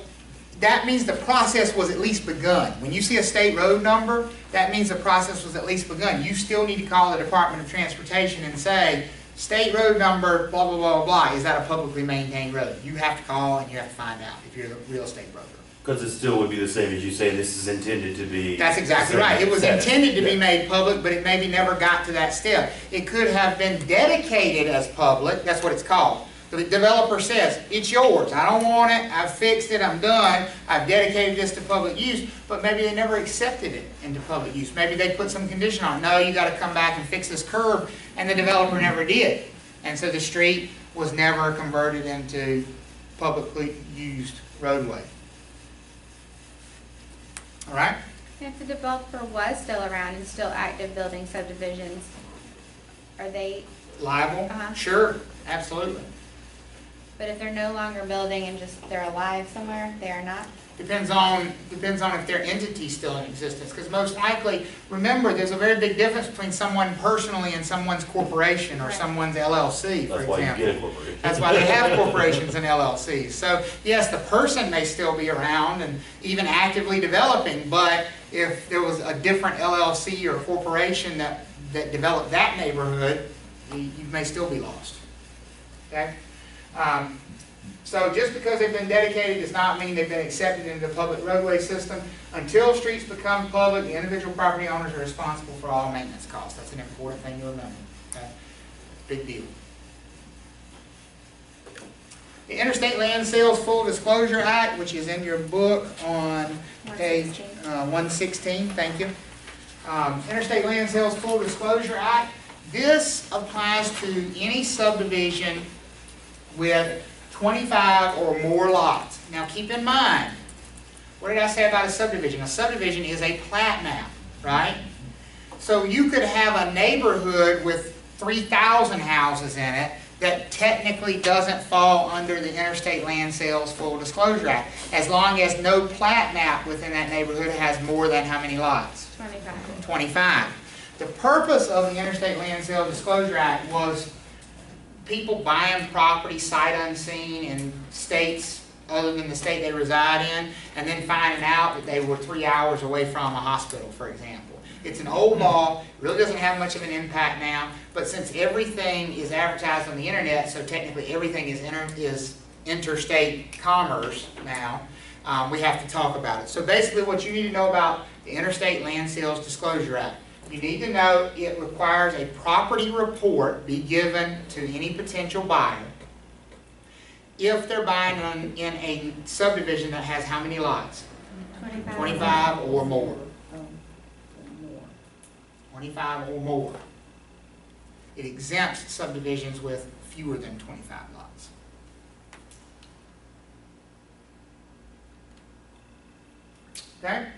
that means the process was at least begun. When you see a state road number, that means the process was at least begun. You still need to call the Department of Transportation and say, state road number, blah, blah, blah, blah, is that a publicly maintained road? You have to call and you have to find out if you're the real estate broker. Because it still would be the same as you say, this is intended to be. That's exactly right. It was intended to be made public, but it maybe never got to that step. It could have been dedicated as public, that's what it's called, The developer says, it's yours, I don't want it, I've fixed it, I'm done, I've dedicated this to public use, but maybe they never accepted it into public use. Maybe they put some condition on it. No, you gotta come back and fix this curb, and the developer never did. And so the street was never converted into publicly used roadway. All right? If the developer was still around and still active building subdivisions, are they, Liable? Uh-huh. Sure, absolutely. but if they're no longer building and just they're alive somewhere, they are not? Depends on if their entity's still in existence, because most likely, remember, there's a very big difference between someone personally and someone's corporation or Right. someone's LLC, for That's why you example. get a corporation. That's why they have corporations and LLCs. So yes, the person may still be around and even actively developing, but if there was a different LLC or corporation that developed that neighborhood, you may still be lost. Okay? So just because they've been dedicated does not mean they've been accepted into the public roadway system. Until streets become public, the individual property owners are responsible for all maintenance costs. That's an important thing to remember. Okay? Big deal. The Interstate Land Sales Full Disclosure Act, which is in your book on page 116, thank you. Interstate Land Sales Full Disclosure Act. This applies to any subdivision with 25 or more lots. Now keep in mind, what did I say about a subdivision? A subdivision is a plat map, right? So you could have a neighborhood with 3,000 houses in it that technically doesn't fall under the Interstate Land Sales Full Disclosure Act, as long as no plat map within that neighborhood has more than how many lots? 25. 25. The purpose of the Interstate Land Sales Disclosure Act was people buying property sight unseen in states other than the state they reside in, and then finding out that they were 3 hours away from a hospital, for example. It's an old law, it really doesn't have much of an impact now, but since everything is advertised on the internet, so technically everything is interstate commerce now, we have to talk about it. So basically what you need to know about the Interstate Land Sales Disclosure Act. You need to know it requires a property report be given to any potential buyer if they're buying in a subdivision that has how many lots? 25. 25 or more. 25 or more. It exempts subdivisions with fewer than 25 lots. Okay?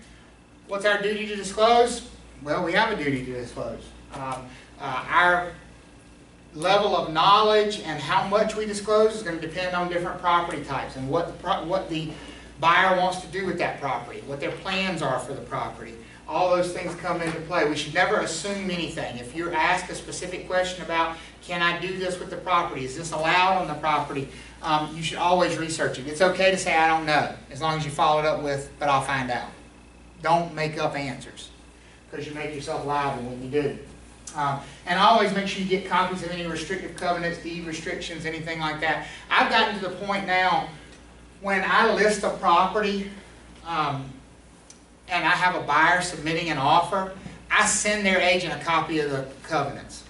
What's our duty to disclose? Well, we have a duty to disclose. Our level of knowledge and how much we disclose is going to depend on different property types and what the buyer wants to do with that property, what their plans are for the property. All those things come into play. We should never assume anything. If you're asked a specific question about, can I do this with the property? Is this allowed on the property? You should always research it. It's okay to say, I don't know, as long as you follow it up with, but I'll find out. Don't make up answers, because you make yourself liable when you do. And always make sure you get copies of any restrictive covenants, deed restrictions, anything like that. I've gotten to the point now, when I list a property, and I have a buyer submitting an offer, I send their agent a copy of the covenants.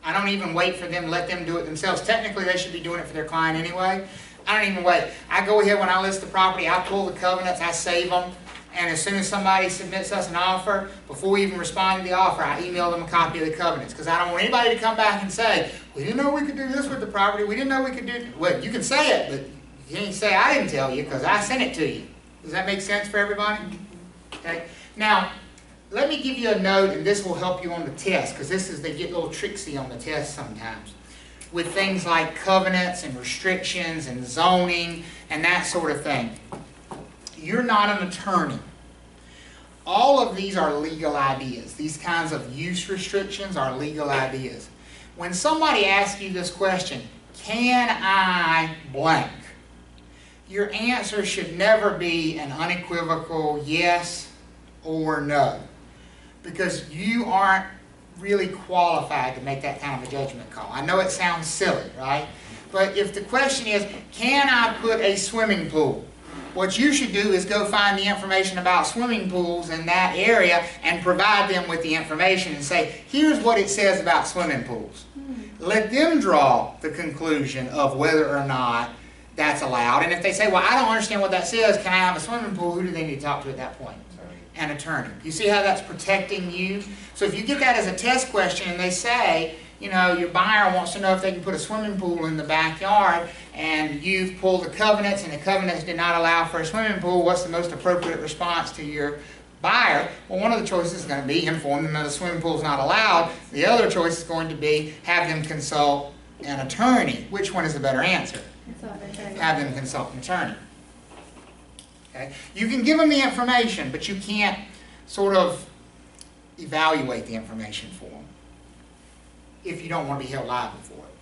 I don't even wait for them, let them do it themselves. Technically, they should be doing it for their client anyway. I don't even wait. I go ahead when I list the property, I pull the covenants, I save them, and as soon as somebody submits us an offer, before we even respond to the offer, I email them a copy of the covenants, because I don't want anybody to come back and say, we didn't know we could do this with the property, we didn't know we could do, well, you can say it, but you can't say I didn't tell you, because I sent it to you. Does that make sense for everybody? Okay. Now, let me give you a note, and this will help you on the test, because they get a little tricksy on the test sometimes, with things like covenants and restrictions and zoning and that sort of thing. You're not an attorney. All of these are legal ideas. These kinds of use restrictions are legal ideas. When somebody asks you this question, can I blank? Your answer should never be an unequivocal yes or no, because you aren't really qualified to make that kind of a judgment call. I know it sounds silly, right? But if the question is, can I put a swimming pool? What you should do is go find the information about swimming pools in that area and provide them with the information and say, here's what it says about swimming pools. let them draw the conclusion of whether or not that's allowed. And if they say, well, I don't understand what that says, can I have a swimming pool? Who do they need to talk to at that point? An attorney. You see how that's protecting you? So if you get that as a test question and they say, you know, your buyer wants to know if they can put a swimming pool in the backyard, and you've pulled the covenants and the covenants did not allow for a swimming pool, what's the most appropriate response to your buyer? Well, one of the choices is going to be inform them that a swimming pool is not allowed. The other choice is going to be have them consult an attorney. Which one is the better answer? Have them consult an attorney. Okay? You can give them the information, but you can't sort of evaluate the information for them if you don't want to be held liable for it.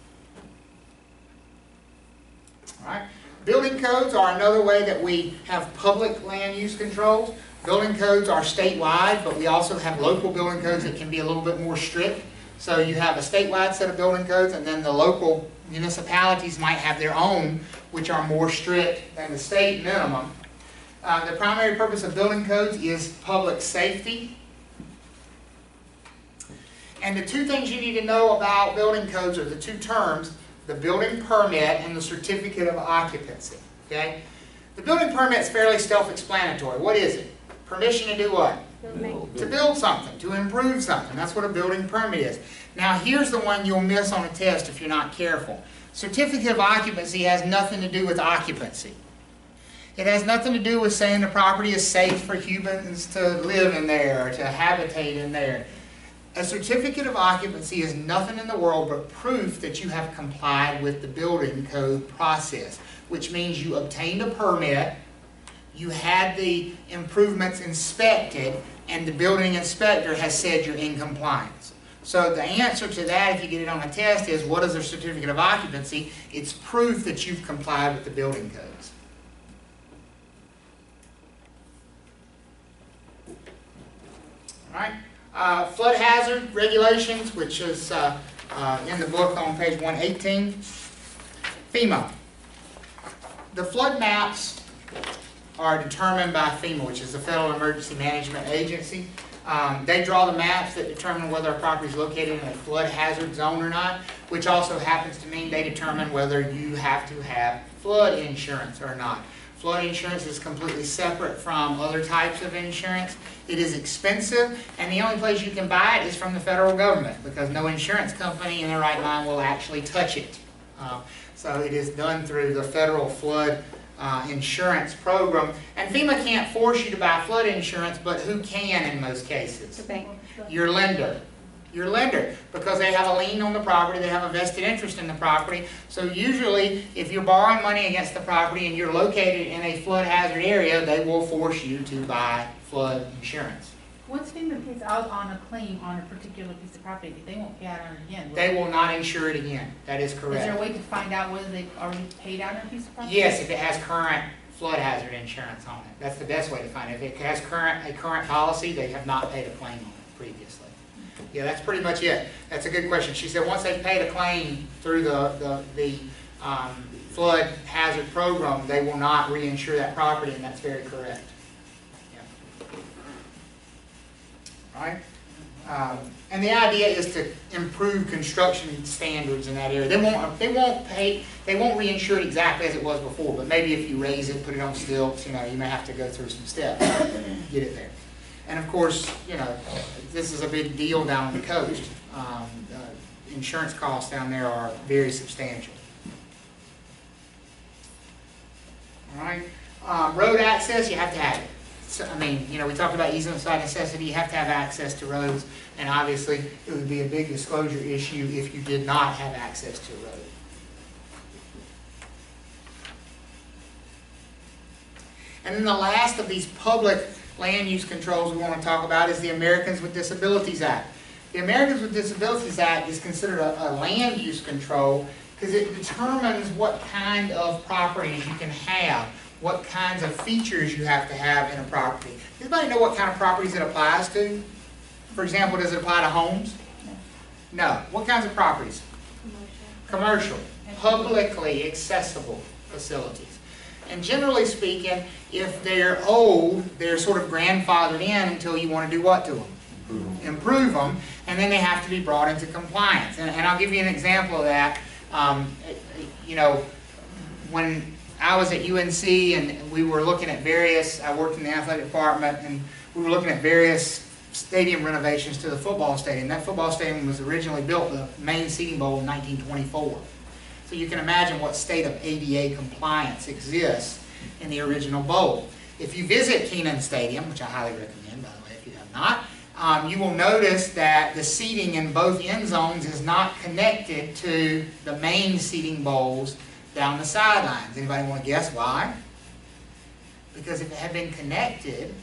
All right? Building codes are another way that we have public land use controls. Building codes are statewide, but we also have local building codes that can be a little bit more strict. So you have a statewide set of building codes, and then the local municipalities might have their own, which are more strict than the state minimum. The primary purpose of building codes is public safety. And the two things you need to know about building codes are the two terms, the building permit and the certificate of occupancy. Okay? The building permit is fairly self-explanatory. What is it? Permission to do what? To build something, to improve something. That's what a building permit is. Now here's the one you'll miss on a test if you're not careful. Certificate of occupancy has nothing to do with occupancy. It has nothing to do with saying the property is safe for humans to live in there or to habitate in there. A certificate of occupancy is nothing in the world but proof that you have complied with the building code process, which means you obtained a permit, you had the improvements inspected, and the building inspector has said you're in compliance. So the answer to that, if you get it on a test, is what is a certificate of occupancy? It's proof that you've complied with the building codes. All right. Flood hazard regulations, which is in the book on page 118. FEMA. The flood maps are determined by FEMA, which is the Federal Emergency Management Agency. They draw the maps that determine whether a property is located in a flood hazard zone or not, which also happens to mean they determine whether you have to have flood insurance or not. Flood insurance is completely separate from other types of insurance. It is expensive, and the only place you can buy it is from the federal government, because no insurance company in their right mind will actually touch it. So it is done through the federal flood insurance program. And FEMA can't force you to buy flood insurance, but who can in most cases? The bank. Your lender. Your lender, because they have a lien on the property, they have a vested interest in the property. So usually, if you're borrowing money against the property and you're located in a flood hazard area, they will force you to buy flood insurance. Once FEMA pays out on a claim on a particular piece of property, they won't pay out on it again. They will not insure it again. That is correct. Is there a way to find out whether they've already paid out on a piece of property? Yes, if it has current flood hazard insurance on it. That's the best way to find it. If it has a current policy, they have not paid a claim on it previously. Yeah, that's pretty much it. That's a good question. She said once they've paid a claim through the flood hazard program, they will not reinsure that property, and that's very correct. Yeah. All right. And the idea is to improve construction standards in that area. They won't reinsure it exactly as it was before, but maybe if you raise it, put it on stilts, you may have to go through some steps to get it there. And of course, this is a big deal down on the coast. Insurance costs down there are very substantial. All right. Road access, you have to have it. So, we talked about easement by necessity. You have to have access to roads, and obviously it would be a big disclosure issue if you did not have access to a road. And then the last of these public land use controls we want to talk about is the Americans with Disabilities Act. The Americans with Disabilities Act is considered a land use control because it determines what kind of properties you can have, what kinds of features you have to have in a property. Does anybody know what kind of properties it applies to? For example, does it apply to homes? No. What kinds of properties? Commercial. Publicly accessible facilities. And generally speaking, if they're old, they're sort of grandfathered in until you want to do what to them? Improve them. and then they have to be brought into compliance. And I'll give you an example of that. You know, when I was at UNC and we were looking at various, I worked in the athletic department, and we were looking at various stadium renovations to the football stadium. That football stadium was originally built, the main seating bowl, in 1924. So you can imagine what state of ADA compliance exists in the original bowl. If you visit Kenan Stadium, which I highly recommend, by the way, if you have not, you will notice that the seating in both end zones is not connected to the main seating bowls down the sidelines. Anybody want to guess why? Because if it had been connected,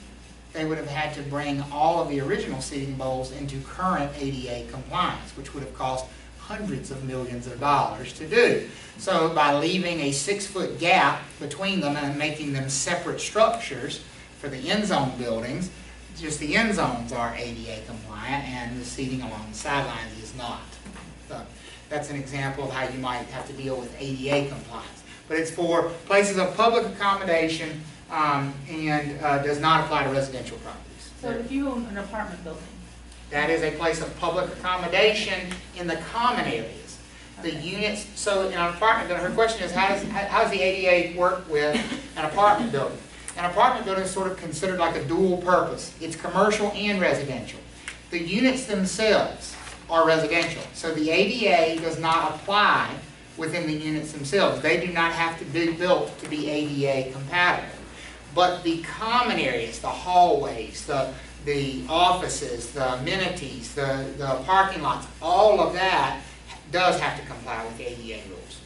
they would have had to bring all of the original seating bowls into current ADA compliance, which would have cost hundreds of millions of dollars to do. So by leaving a 6-foot gap between them and making them separate structures for the end zone buildings, just the end zones are ADA compliant and the seating along the sidelines is not. So that's an example of how you might have to deal with ADA compliance. But it's for places of public accommodation and does not apply to residential properties. So if you own an apartment building, That is a place of public accommodation in the common areas. The units, so in an apartment building, her question is, how does the ADA work with an apartment building? An apartment building is sort of considered like a dual purpose. It's commercial and residential. The units themselves are residential. So the ADA does not apply within the units themselves. They do not have to be built to be ADA compatible. But the common areas, the hallways, the offices, the amenities, the parking lots, all of that does have to comply with the ADA rules.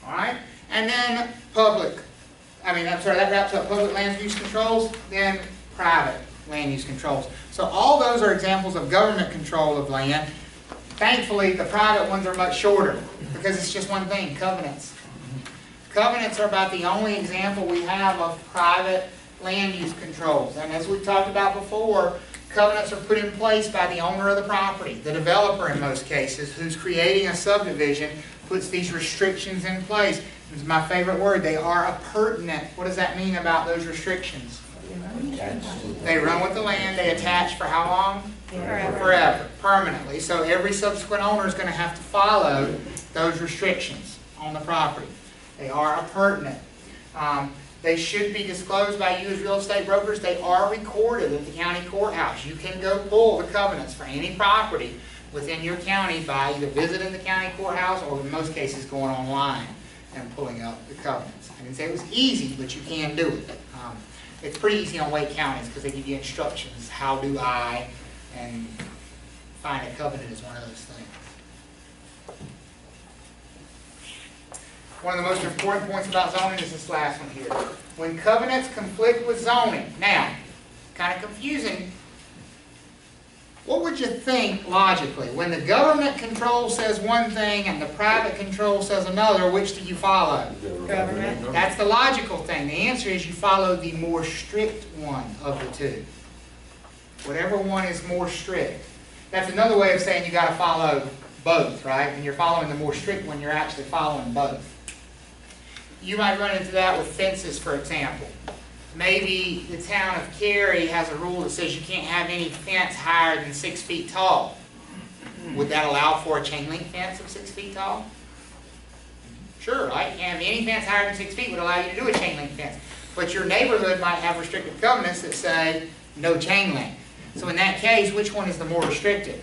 All right? And then that wraps up public land use controls, then private land use controls. So all those are examples of government control of land. Thankfully, the private ones are much shorter because it's just one thing, covenants. Covenants are about the only example we have of private land use controls. And as we talked about before, covenants are put in place by the owner of the property, the developer in most cases, who's creating a subdivision, puts these restrictions in place. This is my favorite word, they are appurtenant. What does that mean about those restrictions? They run with the land, they attach for how long? Forever, permanently. So every subsequent owner is going to have to follow those restrictions on the property. They are appurtenant. They should be disclosed by you as real estate brokers. They are recorded at the county courthouse. You can go pull the covenants for any property within your county by either visiting the county courthouse or in most cases going online and pulling up the covenants. I didn't say it was easy, but you can do it. It's pretty easy on Wake counties because they give you instructions. How do I? And find a covenant is one of those things. One of the most important points about zoning is this last one here. When covenants conflict with zoning. Now, kind of confusing. What would you think logically? When the government control says one thing and the private control says another, which do you follow? Government. That's the logical thing. The answer is you follow the more strict one of the two. Whatever one is more strict. That's another way of saying you got to follow both, right? When you're following the more strict one, you're actually following both. You might run into that with fences, for example. Maybe the town of Cary has a rule that says you can't have any fence higher than 6 feet tall. Would that allow for a chain link fence of 6 feet tall? Sure, right? You can't have any fence higher than 6 feet would allow you to do a chain link fence. But your neighborhood might have restrictive covenants that say no chain link. So in that case, which one is the more restrictive?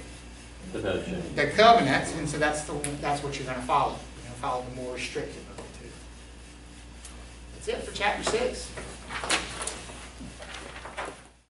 The no chain. The covenants, and so that's what you're going to follow. You're going to follow the more restrictive of the two. That's it for Chapter 6.